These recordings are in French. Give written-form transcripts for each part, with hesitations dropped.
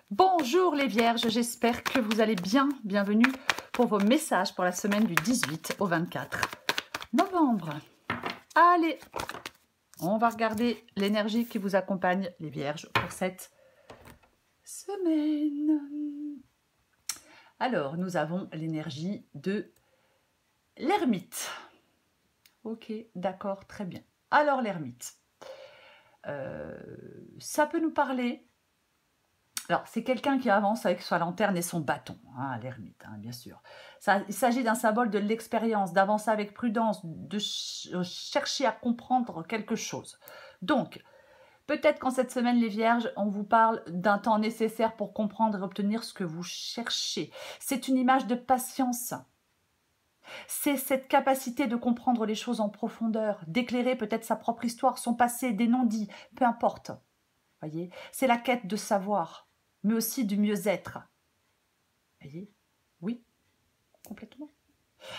Bonjour les vierges, j'espère que vous allez bien. Bienvenue pour vos messages pour la semaine du 18 au 24 novembre. Allez, on va regarder l'énergie qui vous accompagne les vierges pour cette semaine. Alors, nous avons l'énergie de l'ermite. Ok, d'accord, très bien. Alors l'ermite, ça peut nous parler. Alors, c'est quelqu'un qui avance avec sa lanterne et son bâton, hein, l'ermite, hein, bien sûr. Il s'agit d'un symbole de l'expérience, d'avancer avec prudence, de chercher à comprendre quelque chose. Donc, peut-être qu'en cette semaine, les vierges, on vous parle d'un temps nécessaire pour comprendre et obtenir ce que vous cherchez. C'est une image de patience. C'est cette capacité de comprendre les choses en profondeur, d'éclairer peut-être sa propre histoire, son passé, des non-dits, peu importe. Voyez, c'est la quête de savoir, mais aussi du mieux-être. Voyez, oui, complètement.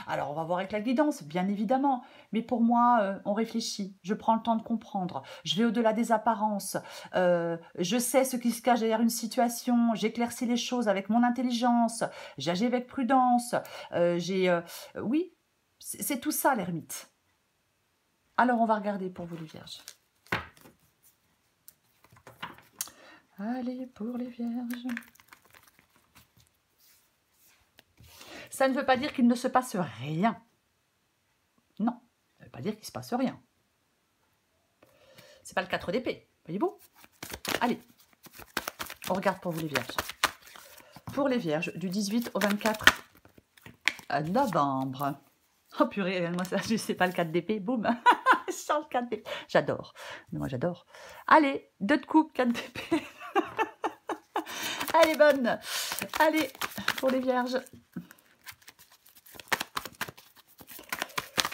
Alors, on va voir avec la guidance, bien évidemment. Mais pour moi, on réfléchit. Je prends le temps de comprendre. Je vais au-delà des apparences. Je sais ce qui se cache derrière une situation. J'éclaircis les choses avec mon intelligence. J'agis avec prudence. Oui, c'est tout ça, l'ermite. Alors, on va regarder pour vous, les vierges. Allez, pour les vierges. Ça ne veut pas dire qu'il ne se passe rien. Non, ça ne veut pas dire qu'il ne se passe rien. C'est pas le 4 d'épée, voyez-vous? Allez, on regarde pour vous les vierges. Pour les vierges, du 18 au 24 novembre. Oh purée, moi ça, je sais pas le 4 d'épée, boum. Je sens le 4 d'épée. J'adore. Mais moi j'adore. Allez, 2 de coupe, 4 d'épée. Elle est bonne. Allez, pour les vierges.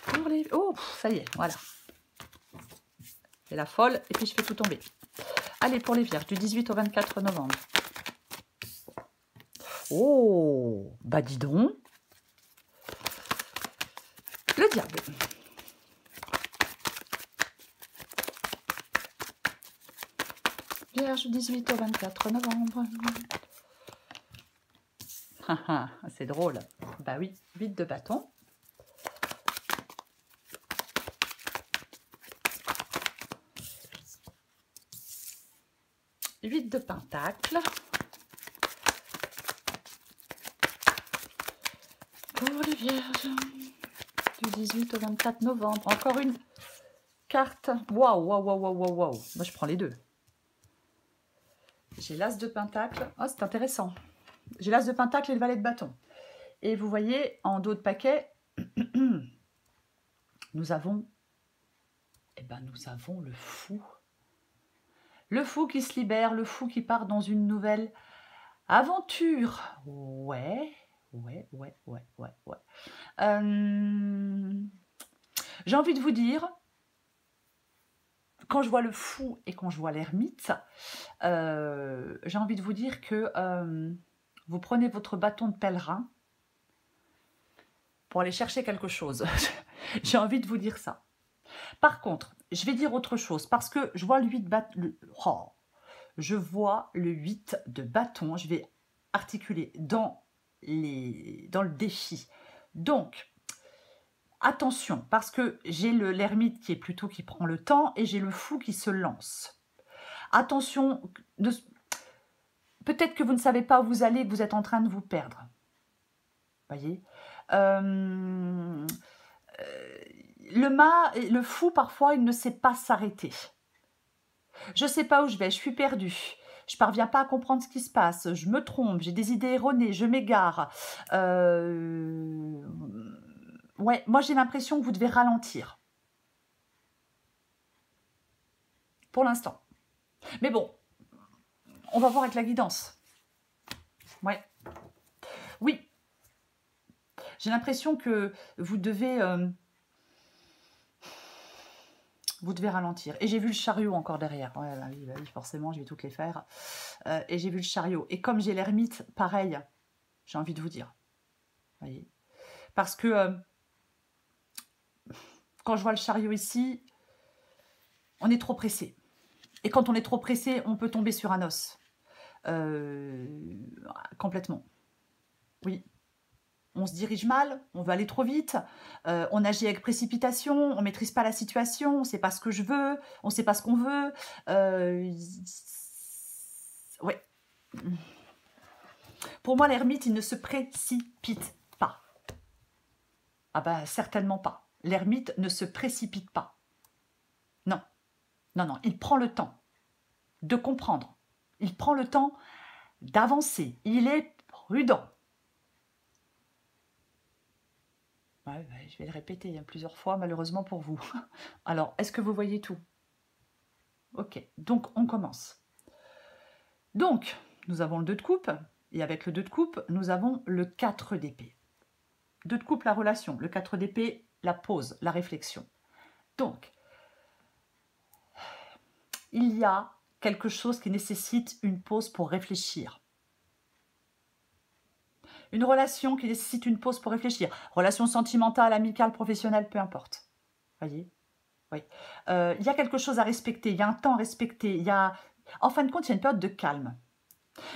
Pour les... Oh, ça y est, voilà. C'est la folle, et puis je fais tout tomber. Allez, pour les vierges, du 18 au 24 novembre. Oh, bah dis donc. Le diable. Vierge, 18 au 24 novembre. C'est drôle. Bah oui, 8 de bâton. Huit de pentacle. Pour les vierges, du 18 au 24 novembre. Encore une carte. Waouh, waouh, waouh, waouh, waouh, waouh. Moi, je prends les deux. J'ai l'as de pentacle. Oh, c'est intéressant. J'ai l'as de pentacle et le valet de bâton. Et vous voyez, en dos de paquet, nous avons le fou. Le fou qui se libère, le fou qui part dans une nouvelle aventure. Ouais. J'ai envie de vous dire, quand je vois le fou et quand je vois l'ermite, j'ai envie de vous dire que vous prenez votre bâton de pèlerin pour aller chercher quelque chose. J'ai envie de vous dire ça. Par contre, je vais dire autre chose, parce que je vois le 8 de bâton. Je vois le 8 de bâton. Je vais articuler dans le défi. Donc, attention, parce que j'ai l'ermite qui est plutôt qui prend le temps et j'ai le fou qui se lance. Attention, peut-être que vous ne savez pas où vous allez, que vous êtes en train de vous perdre. Voyez, le fou, parfois, il ne sait pas s'arrêter. Je ne sais pas où je vais, je suis perdue. Je ne parviens pas à comprendre ce qui se passe. Je me trompe, j'ai des idées erronées, je m'égare. Ouais, moi, j'ai l'impression que vous devez ralentir. Pour l'instant. Mais bon, on va voir avec la guidance. Ouais. Oui. J'ai l'impression que vous devez ralentir. Et j'ai vu le chariot encore derrière. Ouais, bah oui, forcément, je vais toutes les faire. Et j'ai vu le chariot. Et comme j'ai l'ermite, pareil, j'ai envie de vous dire. Voyez. Parce que quand je vois le chariot ici, on est trop pressé. Et quand on est trop pressé, on peut tomber sur un os. Complètement. Oui. On se dirige mal, on veut aller trop vite, on agit avec précipitation, on ne maîtrise pas la situation, on ne sait pas ce que je veux, on ne sait pas ce qu'on veut. Ouais. Pour moi, l'ermite, il ne se précipite pas. Ah ben, certainement pas. L'ermite ne se précipite pas. Non, non, non, il prend le temps de comprendre. Il prend le temps d'avancer. Il est prudent. Ouais, je vais le répéter plusieurs fois, malheureusement pour vous. Alors, est-ce que vous voyez tout? Ok, donc on commence. Donc, nous avons le 2 de coupe, et avec le 2 de coupe, nous avons le 4 d'épée. 2 de coupe, la relation. Le 4 d'épée, la pause, la réflexion. Donc, il y a quelque chose qui nécessite une pause pour réfléchir. Une relation qui nécessite une pause pour réfléchir. Relation sentimentale, amicale, professionnelle, peu importe. Voyez? Oui. Il y a quelque chose à respecter, il y a un temps à respecter. En fin de compte, il y a une période de calme.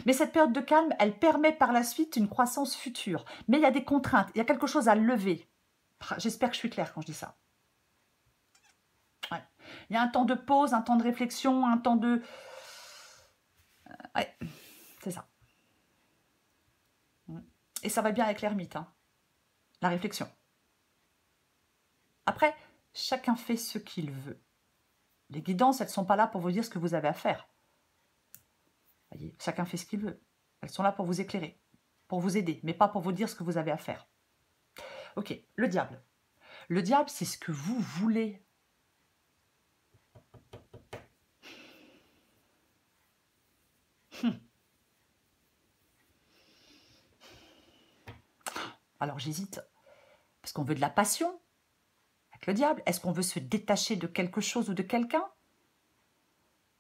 Mais cette période de calme, elle permet par la suite une croissance future. Mais il y a des contraintes, il y a quelque chose à lever. J'espère que je suis claire quand je dis ça. Ouais. Il y a un temps de pause, un temps de réflexion, un temps de... Ouais, c'est ça. Et ça va bien avec l'ermite, hein. La réflexion. Après, chacun fait ce qu'il veut. Les guidances, elles ne sont pas là pour vous dire ce que vous avez à faire. Voyez, chacun fait ce qu'il veut. Elles sont là pour vous éclairer, pour vous aider, mais pas pour vous dire ce que vous avez à faire. Ok, le diable. Le diable, c'est ce que vous voulez. Alors j'hésite, parce qu'on veut de la passion avec le diable. Est-ce qu'on veut se détacher de quelque chose ou de quelqu'un?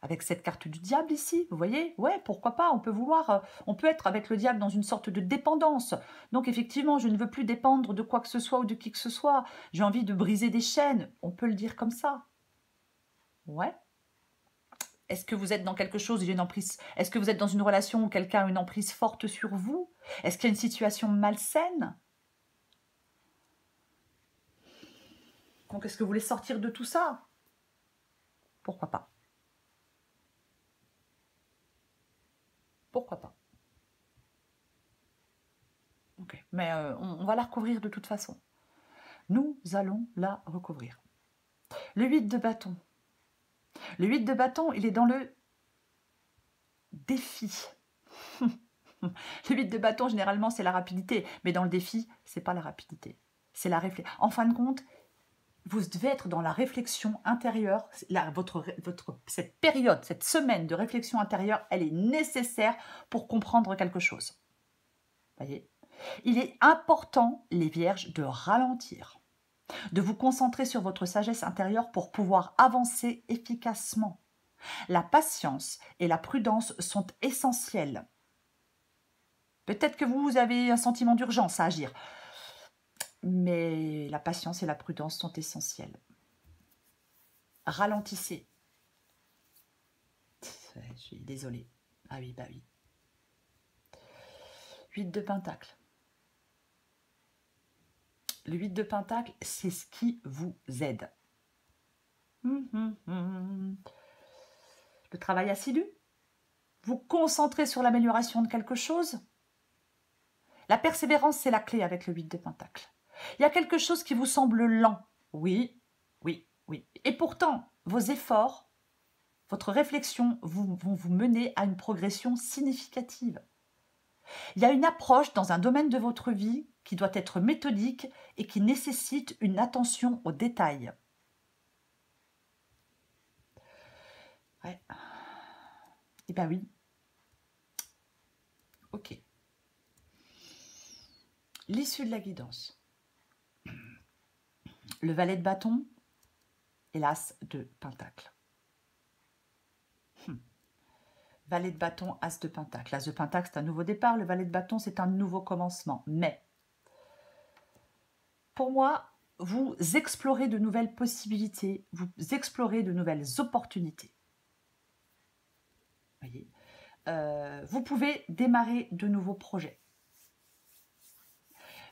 Avec cette carte du diable ici, vous voyez? Ouais, pourquoi pas, on peut vouloir, on peut être avec le diable dans une sorte de dépendance. Donc effectivement, je ne veux plus dépendre de quoi que ce soit ou de qui que ce soit. J'ai envie de briser des chaînes, on peut le dire comme ça. Ouais. Est-ce que vous êtes dans quelque chose, une emprise? Est-ce que vous êtes dans une relation où quelqu'un a une emprise forte sur vous? Est-ce qu'il y a une situation malsaine? Donc est-ce que vous voulez sortir de tout ça? Pourquoi pas? Pourquoi pas? Ok, mais on va la recouvrir de toute façon. Nous allons la recouvrir. Le 8 de bâton. Le 8 de bâton, il est dans le défi. Le 8 de bâton, généralement, c'est la rapidité. Mais dans le défi, c'est pas la rapidité. C'est la réflexion. En fin de compte, vous devez être dans la réflexion intérieure. Cette période, cette semaine de réflexion intérieure, elle est nécessaire pour comprendre quelque chose. Voyez ? Il est important, les vierges, de ralentir, de vous concentrer sur votre sagesse intérieure pour pouvoir avancer efficacement. La patience et la prudence sont essentielles. Peut-être que vous avez un sentiment d'urgence à agir, mais la patience et la prudence sont essentielles. Ralentissez. Je suis désolée. Ah oui, bah oui. 8 de Pentacle. Le 8 de Pentacle, c'est ce qui vous aide. Le travail assidu. Vous concentrez sur l'amélioration de quelque chose. La persévérance, c'est la clé avec le 8 de Pentacle. Il y a quelque chose qui vous semble lent. Oui, oui, oui. Et pourtant, vos efforts, votre réflexion vont vous mener à une progression significative. Il y a une approche dans un domaine de votre vie qui doit être méthodique et qui nécessite une attention aux détails. Ouais. Eh bien oui. Ok. L'issue de la guidance. Le valet de bâton et l'as de pentacle. Valet de bâton, as de pentacle. L'as de pentacle, c'est un nouveau départ. Le valet de bâton, c'est un nouveau commencement. Mais, pour moi, vous explorez de nouvelles possibilités, vous explorez de nouvelles opportunités. Voyez, vous pouvez démarrer de nouveaux projets.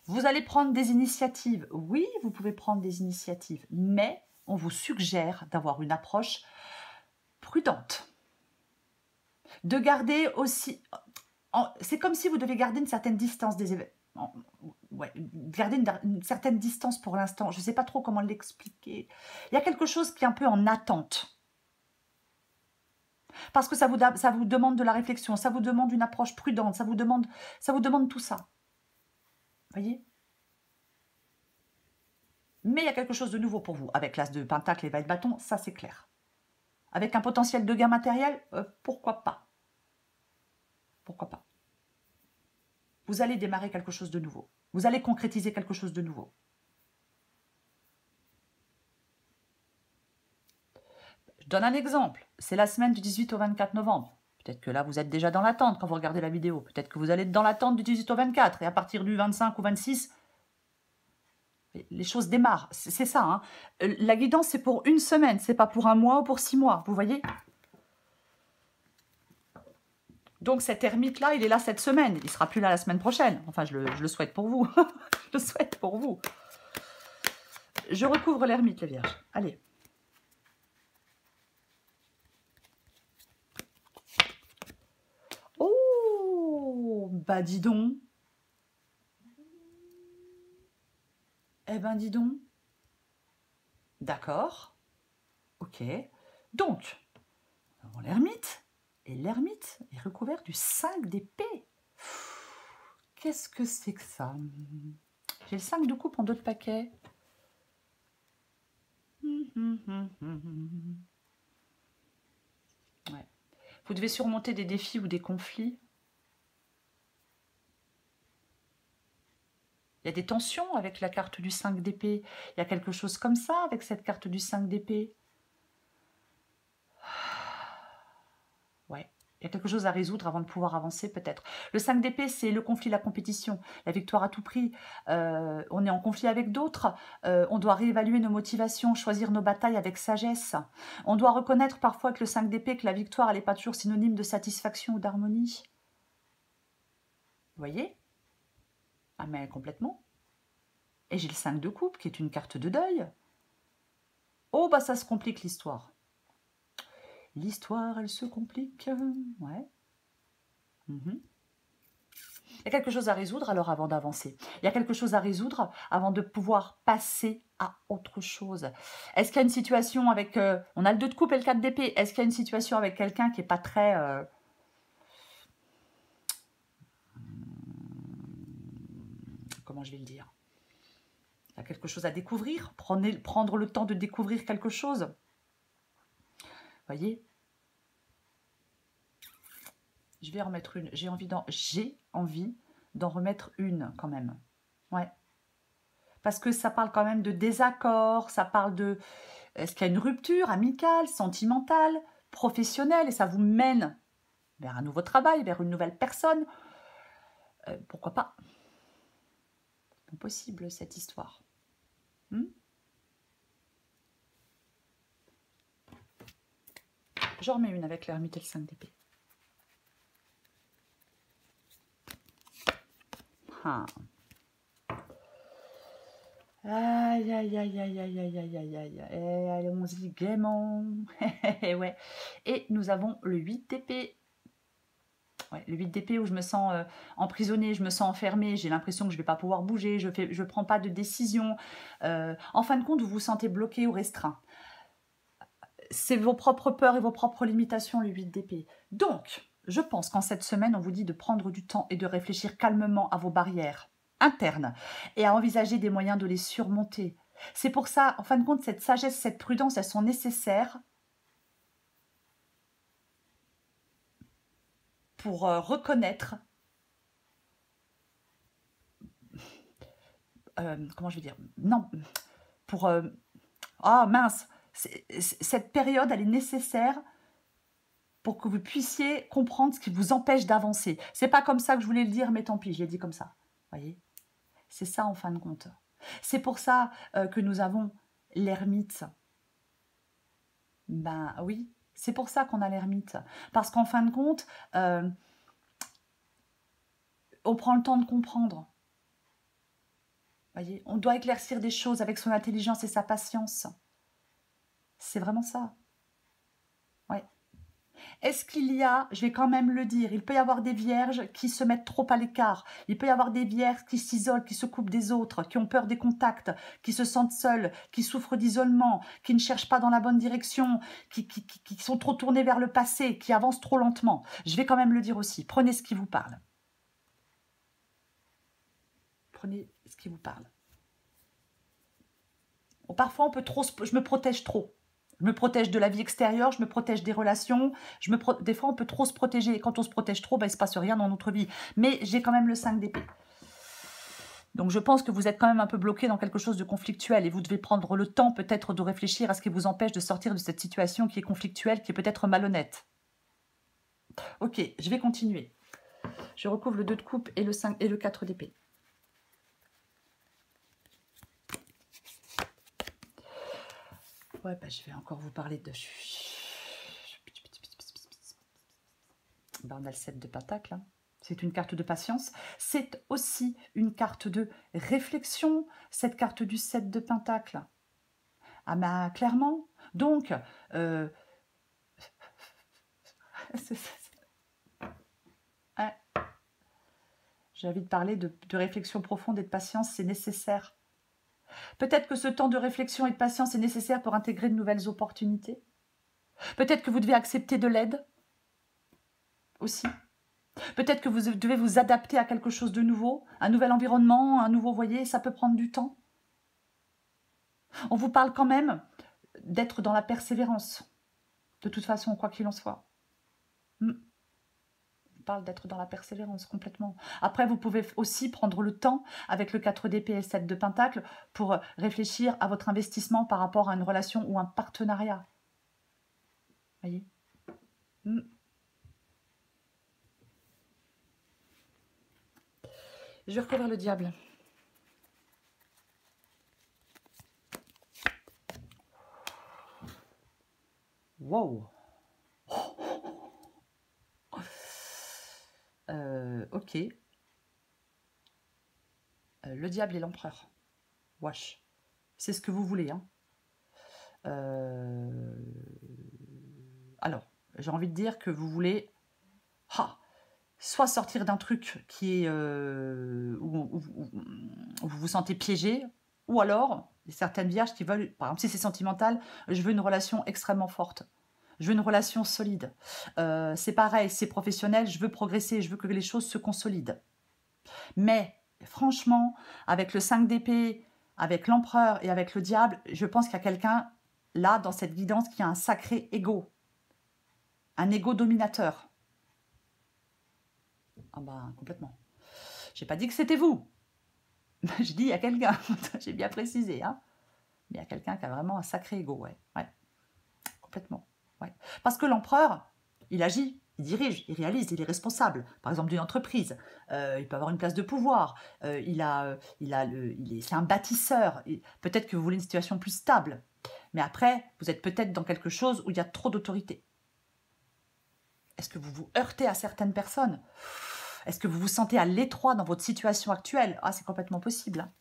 Vous allez prendre des initiatives. Oui, vous pouvez prendre des initiatives, mais on vous suggère d'avoir une approche prudente. De garder aussi... C'est comme si vous devez garder une certaine distance des événements. Ouais, garder une certaine distance pour l'instant. Je ne sais pas trop comment l'expliquer. Il y a quelque chose qui est un peu en attente. Parce que ça vous demande de la réflexion, ça vous demande une approche prudente, ça vous demande tout ça. Voyez? Mais il y a quelque chose de nouveau pour vous. Avec l'as de pentacle et vaille de bâton, ça c'est clair. Avec un potentiel de gain matériel, pourquoi pas? Pourquoi pas? Vous allez démarrer quelque chose de nouveau. Vous allez concrétiser quelque chose de nouveau. Je donne un exemple. C'est la semaine du 18 au 24 novembre. Peut-être que là, vous êtes déjà dans l'attente quand vous regardez la vidéo. Peut-être que vous allez être dans l'attente du 18 au 24. Et à partir du 25 ou 26, les choses démarrent. C'est ça. Hein. La guidance, c'est pour une semaine. C'est pas pour un mois ou pour 6 mois. Vous voyez? Donc cet ermite-là, il est là cette semaine. Il ne sera plus là la semaine prochaine. Enfin, je le souhaite pour vous. Je le souhaite pour vous. Je recouvre l'ermite, les vierges. Allez. Oh, bah dis donc. Eh ben dis donc. D'accord. Ok. Donc, nous avons l'ermite. Et l'ermite est recouvert du 5 d'épée. Qu'est-ce que c'est que ça? J'ai le 5 de coupe en 2 de paquet. Ouais. Vous devez surmonter des défis ou des conflits. Il y a des tensions avec la carte du 5 d'épée. Il y a quelque chose comme ça avec cette carte du 5 d'épée. Ouais. Il y a quelque chose à résoudre avant de pouvoir avancer peut-être. Le 5 d'épée, c'est le conflit, la compétition, la victoire à tout prix. On est en conflit avec d'autres. On doit réévaluer nos motivations, choisir nos batailles avec sagesse. On doit reconnaître parfois avec le 5 d'épée que la victoire, elle n'est pas toujours synonyme de satisfaction ou d'harmonie. Vous voyez? Ah mais complètement. Et j'ai le 5 de coupe qui est une carte de deuil. Oh bah ça se complique l'histoire. L'histoire, elle se complique. Ouais. Il y a quelque chose à résoudre alors avant d'avancer. Il y a quelque chose à résoudre avant de pouvoir passer à autre chose. Est-ce qu'il y a une situation avec... on a le 2 de coupe et le 4 d'épée. Est-ce qu'il y a une situation avec quelqu'un qui n'est pas très... comment je vais le dire? Il y a quelque chose à découvrir. Prendre le temps de découvrir quelque chose. Voyez? Je vais en remettre une. J'ai envie d'en remettre une quand même. Ouais. Parce que ça parle quand même de désaccord, ça parle de... Est-ce qu'il y a une rupture amicale, sentimentale, professionnelle, et ça vous mène vers un nouveau travail, vers une nouvelle personne? Pourquoi pas? C'est possible cette histoire. J'en remets une avec l'ermite et le 5 d'épée. Ah. Aïe, aïe, aïe, aïe, aïe, aïe, aïe, aïe, aïe, aïe, allons-y gaiement. Ouais. Et nous avons le 8 d'épée. Ouais, le 8 d'épée où je me sens emprisonnée, je me sens enfermée, j'ai l'impression que je ne vais pas pouvoir bouger, je ne prends pas de décision. En fin de compte, vous vous sentez bloqué ou restreint. C'est vos propres peurs et vos propres limitations, le 8 d'épée. Donc, je pense qu'en cette semaine, on vous dit de prendre du temps et de réfléchir calmement à vos barrières internes et à envisager des moyens de les surmonter. C'est pour ça, en fin de compte, cette sagesse, cette prudence, elles sont nécessaires pour reconnaître, comment je vais dire, non, pour, ah mince, cette période, elle est nécessaire pour que vous puissiez comprendre ce qui vous empêche d'avancer. C'est pas comme ça que je voulais le dire, mais tant pis, je l'ai dit comme ça. Voyez, c'est ça en fin de compte. C'est pour ça que nous avons l'ermite. Ben oui, C'est pour ça qu'on a l'ermite. Parce qu'en fin de compte, on prend le temps de comprendre. Voyez, on doit éclaircir des choses avec son intelligence et sa patience. C'est vraiment ça. Ouais. Est-ce qu'il y a, je vais quand même le dire, il peut y avoir des vierges qui se mettent trop à l'écart. Il peut y avoir des vierges qui s'isolent, qui se coupent des autres, qui ont peur des contacts, qui se sentent seules, qui souffrent d'isolement, qui ne cherchent pas dans la bonne direction, qui sont trop tournées vers le passé, qui avancent trop lentement. Je vais quand même le dire aussi. Prenez ce qui vous parle. Prenez ce qui vous parle. Bon, parfois, on peut trop, je me protège trop. Je me protège de la vie extérieure, je me protège des relations. Des fois, on peut trop se protéger. Et quand on se protège trop, ben, il ne se passe rien dans notre vie. Mais j'ai quand même le 5 d'épée. Donc, je pense que vous êtes quand même un peu bloqué dans quelque chose de conflictuel. Et vous devez prendre le temps peut-être de réfléchir à ce qui vous empêche de sortir de cette situation qui est conflictuelle, qui est peut-être malhonnête. Ok, je vais continuer. Je recouvre le 2 de coupe et le 5 et le 4 d'épée. Ouais, bah, je vais encore vous parler de... Ben, on a le 7 de Pentacle. Hein. C'est une carte de patience. C'est aussi une carte de réflexion, cette carte du 7 de Pentacle. Ah ben, clairement. Donc, ouais. J'ai envie de parler de réflexion profonde et de patience, c'est nécessaire. Peut-être que ce temps de réflexion et de patience est nécessaire pour intégrer de nouvelles opportunités. Peut-être que vous devez accepter de l'aide aussi. Peut-être que vous devez vous adapter à quelque chose de nouveau, un nouvel environnement, un nouveau foyer, ça peut prendre du temps. On vous parle quand même d'être dans la persévérance, de toute façon, quoi qu'il en soit. On parle d'être dans la persévérance complètement. Après, vous pouvez aussi prendre le temps, avec le 4 d'épée et le 7 de Pentacle, pour réfléchir à votre investissement par rapport à une relation ou un partenariat. Voyez ? Je vais recouvrir le diable. Wow. Ok. Le diable et l'empereur. Wesh. C'est ce que vous voulez. Hein. Alors, j'ai envie de dire que vous voulez soit sortir d'un truc qui est où vous vous sentez piégé, ou alors, il y a certaines vierges qui veulent, par exemple, si c'est sentimental, je veux une relation extrêmement forte. Je veux une relation solide. C'est pareil, c'est professionnel, je veux progresser, je veux que les choses se consolident. Mais, franchement, avec le 5 d'épée, avec l'empereur et avec le diable, je pense qu'il y a quelqu'un, là, dans cette guidance, qui a un sacré ego. Un ego dominateur. Ah bah, complètement. J'ai pas dit que c'était vous. Je dis il y a quelqu'un. J'ai bien précisé. Hein. Mais il y a quelqu'un qui a vraiment un sacré ego, ouais. Complètement. Ouais. Parce que l'empereur, il agit, il dirige, il réalise, il est responsable. Par exemple, d'une entreprise. Il peut avoir une place de pouvoir. C'est un bâtisseur. Peut-être que vous voulez une situation plus stable. Mais après, vous êtes peut-être dans quelque chose où il y a trop d'autorité. Est-ce que vous vous heurtez à certaines personnes ? Est-ce que vous vous sentez à l'étroit dans votre situation actuelle ? Ah, c'est complètement possible. Hein.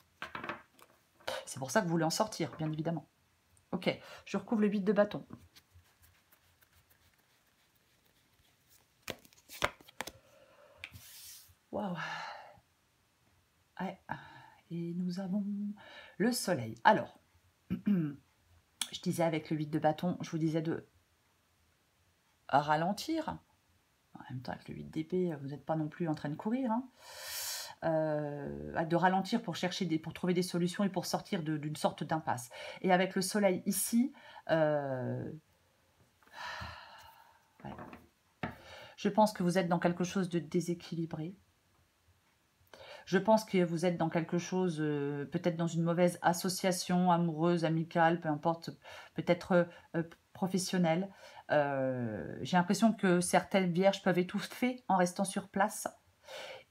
C'est pour ça que vous voulez en sortir, bien évidemment. Ok, je recouvre le 8 de bâton. Waouh. Ouais. Et nous avons le soleil. Alors, je disais avec le 8 de bâton, je vous disais de ralentir. En même temps, avec le 8 d'épée, vous n'êtes pas non plus en train de courir. Hein. De ralentir pour pour trouver des solutions et pour sortir d'une sorte d'impasse. Et avec le soleil ici, ouais. Je pense que vous êtes dans quelque chose de déséquilibré. Je pense que vous êtes dans quelque chose, peut-être dans une mauvaise association amoureuse, amicale, peu importe, peut-être professionnelle. J'ai l'impression que certaines vierges peuvent étouffer en restant sur place.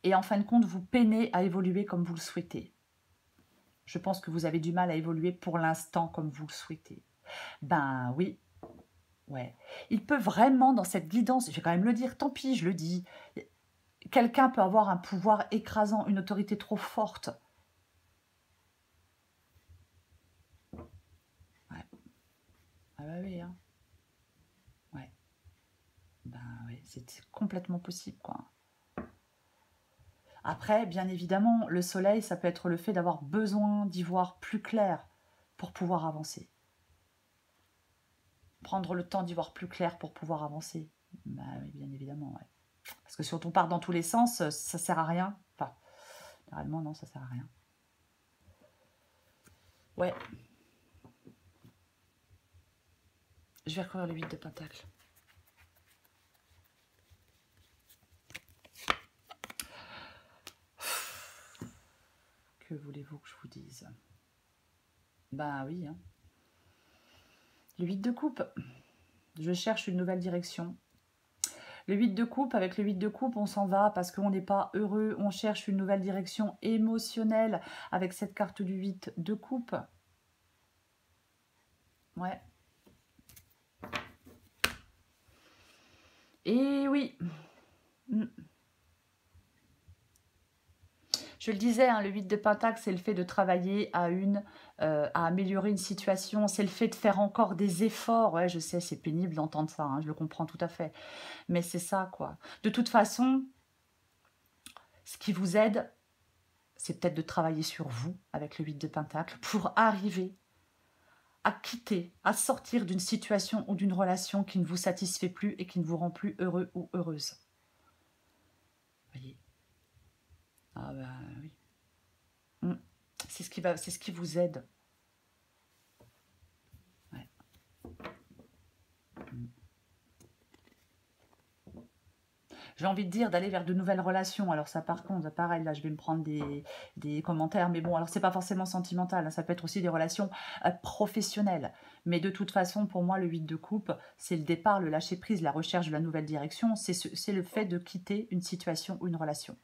Et en fin de compte, vous peinez à évoluer comme vous le souhaitez. Je pense que vous avez du mal à évoluer pour l'instant comme vous le souhaitez. Ben oui, Ouais. Il peut vraiment, dans cette guidance, je vais quand même le dire, tant pis, je le dis, quelqu'un peut avoir un pouvoir écrasant, une autorité trop forte. Ouais. Ah bah oui, hein. Ouais. Ben oui, c'est complètement possible, quoi. Après, bien évidemment, le soleil, ça peut être le fait d'avoir besoin d'y voir plus clair pour pouvoir avancer. Prendre le temps d'y voir plus clair pour pouvoir avancer. Bah oui, bien évidemment, ouais. Parce que si on part dans tous les sens, ça sert à rien. Enfin, réellement, non, ça sert à rien. Ouais. Je vais recouvrir le 8 de Pentacle. Que voulez-vous que je vous dise? Bah oui, hein. Le 8 de coupe. Je cherche une nouvelle direction. Le 8 de coupe, avec le 8 de coupe, on s'en va parce qu'on n'est pas heureux. On cherche une nouvelle direction émotionnelle avec cette carte du 8 de coupe. Ouais. Et oui. Je le disais, hein, le 8 de Pentacle, c'est le fait de travailler à améliorer une situation. C'est le fait de faire encore des efforts. Ouais, je sais, c'est pénible d'entendre ça, hein, je le comprends tout à fait. Mais c'est ça, quoi. De toute façon, ce qui vous aide, c'est peut-être de travailler sur vous avec le 8 de Pentacle pour arriver à quitter, à sortir d'une situation ou d'une relation qui ne vous satisfait plus et qui ne vous rend plus heureux ou heureuse. Vous voyez? Ah bah oui. C'est ce qui vous aide. Ouais. J'ai envie de dire d'aller vers de nouvelles relations. Alors ça, par contre, pareil, là, je vais me prendre des commentaires. Mais bon, alors c'est pas forcément sentimental. Hein, ça peut être aussi des relations professionnelles. Mais de toute façon, pour moi, le 8 de coupe, c'est le départ, le lâcher-prise, la recherche de la nouvelle direction. C'est le fait de quitter une situation ou une relation.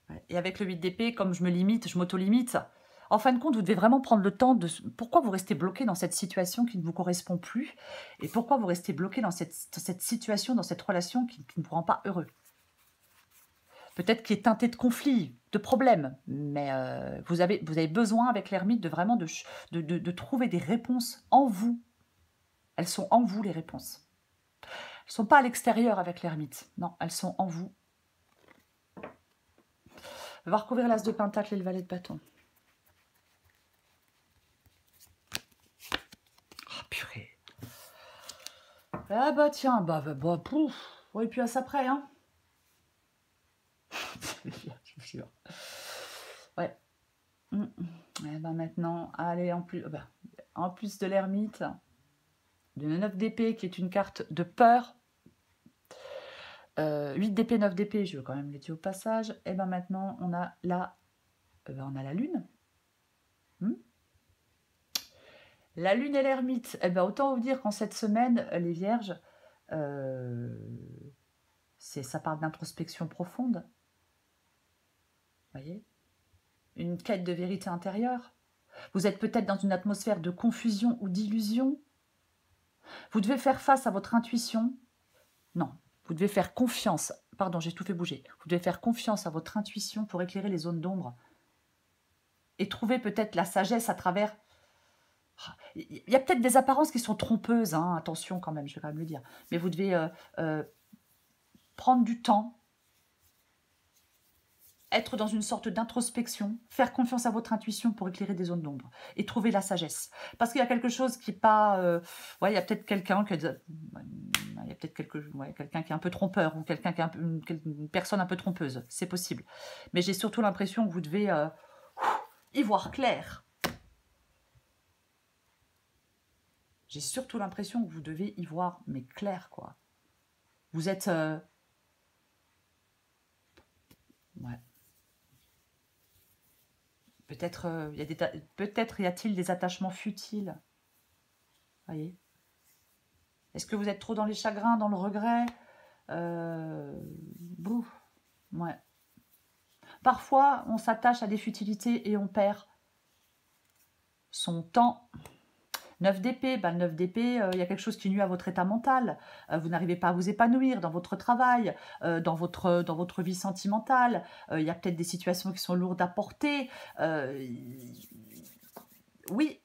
Ouais. Et avec le 8 d'épée, comme je me limite, je m'auto-limite. En fin de compte, vous devez vraiment prendre le temps de... Pourquoi vous restez bloqué dans cette situation qui ne vous correspond plus? Et pourquoi vous restez bloqué dans cette situation, dans cette relation qui ne vous rend pas heureux? Peut-être qui est teintée de conflits, de problèmes. Mais vous avez besoin, avec l'ermite, de vraiment de trouver des réponses en vous. Elles sont en vous, les réponses. Elles ne sont pas à l'extérieur avec l'ermite. Non, elles sont en vous. On va recouvrir l'as de pentacle et le valet de bâton. Oh, purée. Ah bah tiens, pouf. Ouais, et puis à ça près, hein. Je vous jure. Ouais. Et ben maintenant, allez, en plus de l'ermite, de 9 d'épée qui est une carte de peur. 8 d'épée, 9 d'épée, je veux quand même les dire au passage. Et ben maintenant, on a la lune. La lune et l'ermite. Eh ben autant vous dire qu'en cette semaine, les vierges, ça parle d'introspection profonde. Vous voyez? Une quête de vérité intérieure. Vous êtes peut-être dans une atmosphère de confusion ou d'illusion. Vous devez faire face à votre intuition. Non, vous devez faire confiance. Pardon, j'ai tout fait bouger. Vous devez faire confiance à votre intuition pour éclairer les zones d'ombre. Et trouver peut-être la sagesse à travers... Il y a peut-être des apparences qui sont trompeuses, hein, attention quand même, je vais quand même le dire. Mais vous devez prendre du temps, être dans une sorte d'introspection, faire confiance à votre intuition pour éclairer des zones d'ombre et trouver la sagesse. Parce qu'il y a quelque chose qui n'est pas... ouais, il y a peut-être quelqu'un qui... Il y a peut-être quelqu'un qui est un peu trompeur ou quelqu'un qui est une personne un peu trompeuse. C'est possible. Mais j'ai surtout l'impression que vous devez y voir clair. J'ai surtout l'impression que vous devez y voir, mais clair, quoi. Vous êtes... ouais. Peut-être y a-t-il des attachements futiles. Voyez. Est-ce que vous êtes trop dans les chagrins, dans le regret? Ouais. Parfois, on s'attache à des futilités et on perd son temps. 9 d'épée, ben, le 9 d'épée, il y a quelque chose qui nuit à votre état mental. Vous n'arrivez pas à vous épanouir dans votre travail, dans votre vie sentimentale. Il y a peut-être des situations qui sont lourdes à porter. Oui,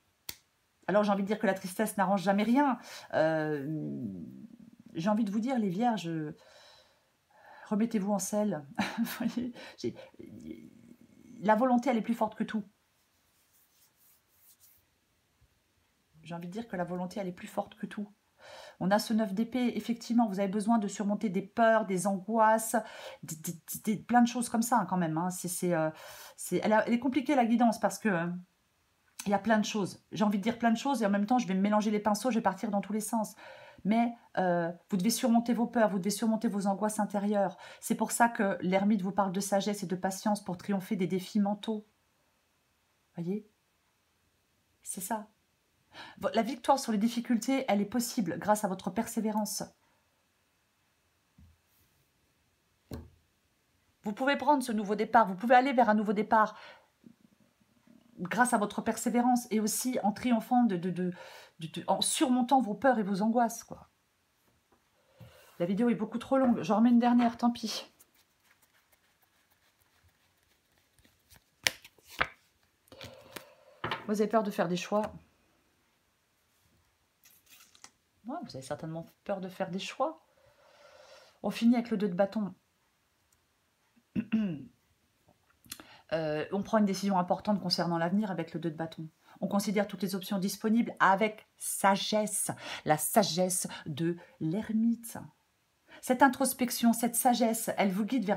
alors j'ai envie de dire que la tristesse n'arrange jamais rien. J'ai envie de vous dire, les vierges, remettez-vous en selle. La volonté, elle est plus forte que tout. J'ai envie de dire que la volonté, elle est plus forte que tout. On a ce 9 d'épée, effectivement, vous avez besoin de surmonter des peurs, des angoisses, plein de choses comme ça, hein, quand même. Hein. Elle est compliquée, la guidance, parce que il y a plein de choses. J'ai envie de dire plein de choses, et en même temps, je vais me mélanger les pinceaux, je vais partir dans tous les sens. Mais vous devez surmonter vos peurs, vous devez surmonter vos angoisses intérieures. C'est pour ça que l'ermite vous parle de sagesse et de patience pour triompher des défis mentaux. Voyez? C'est ça. La victoire sur les difficultés, elle est possible grâce à votre persévérance. Vous pouvez prendre ce nouveau départ, vous pouvez aller vers un nouveau départ grâce à votre persévérance et aussi en triomphant, en surmontant vos peurs et vos angoisses, quoi. La vidéo est beaucoup trop longue, j'en remets une dernière, tant pis. Vous avez peur de faire des choix. Ouais, vous avez certainement peur de faire des choix. On finit avec le 2 de bâton. On prend une décision importante concernant l'avenir avec le 2 de bâton. On considère toutes les options disponibles avec sagesse. La sagesse de l'ermite. Cette introspection, cette sagesse, elle vous guide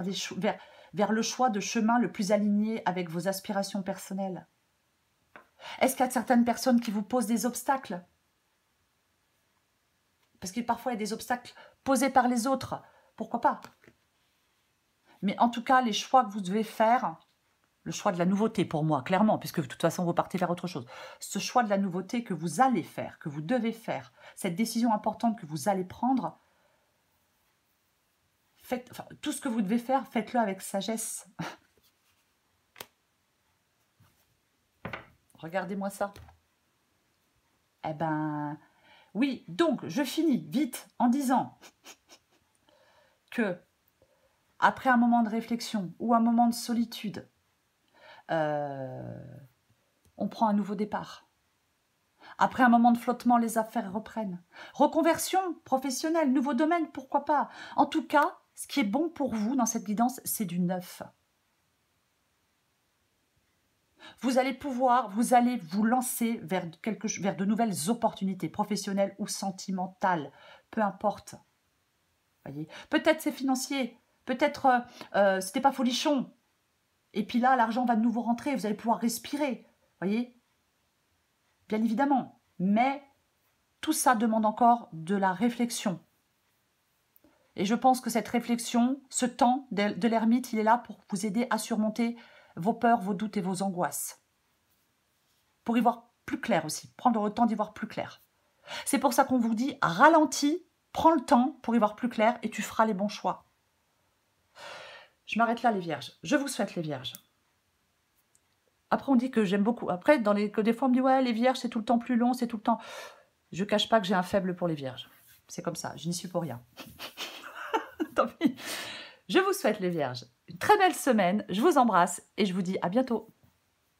vers le choix de chemin le plus aligné avec vos aspirations personnelles. Est-ce qu'il y a certaines personnes qui vous posent des obstacles? Parce que parfois, il y a des obstacles posés par les autres. Pourquoi pas? Mais en tout cas, les choix que vous devez faire, le choix de la nouveauté pour moi, clairement, puisque de toute façon, vous partez vers autre chose. Ce choix de la nouveauté que vous allez faire, que vous devez faire, cette décision importante que vous allez prendre, tout ce que vous devez faire, faites-le avec sagesse. Regardez-moi ça. Eh ben, oui, donc, je finis vite en disant que après un moment de réflexion ou un moment de solitude, on prend un nouveau départ. Après un moment de flottement, les affaires reprennent. Reconversion professionnelle, nouveau domaine, pourquoi pas? En tout cas, ce qui est bon pour vous dans cette guidance, c'est du neuf. Vous allez vous lancer vers de nouvelles opportunités professionnelles ou sentimentales, peu importe. Voyez, peut-être c'est financier, peut-être c'était pas folichon. Et puis là, l'argent va de nouveau rentrer, vous allez pouvoir respirer. Voyez, bien évidemment. Mais tout ça demande encore de la réflexion. Et je pense que cette réflexion, ce temps de l'ermite, il est là pour vous aider à surmonter vos peurs, vos doutes et vos angoisses. Pour y voir plus clair aussi, prendre le temps d'y voir plus clair. C'est pour ça qu'on vous dit, ralentis, prends le temps pour y voir plus clair et tu feras les bons choix. Je m'arrête là, les vierges. Je vous souhaite, les vierges. Après, on dit que j'aime beaucoup. Après, que des fois, on me dit, ouais, les vierges, c'est tout le temps plus long, c'est tout le temps... Je ne cache pas que j'ai un faible pour les vierges. C'est comme ça, je n'y suis pour rien. Tant pis. Je vous souhaite, les vierges, une très belle semaine. Je vous embrasse et je vous dis à bientôt.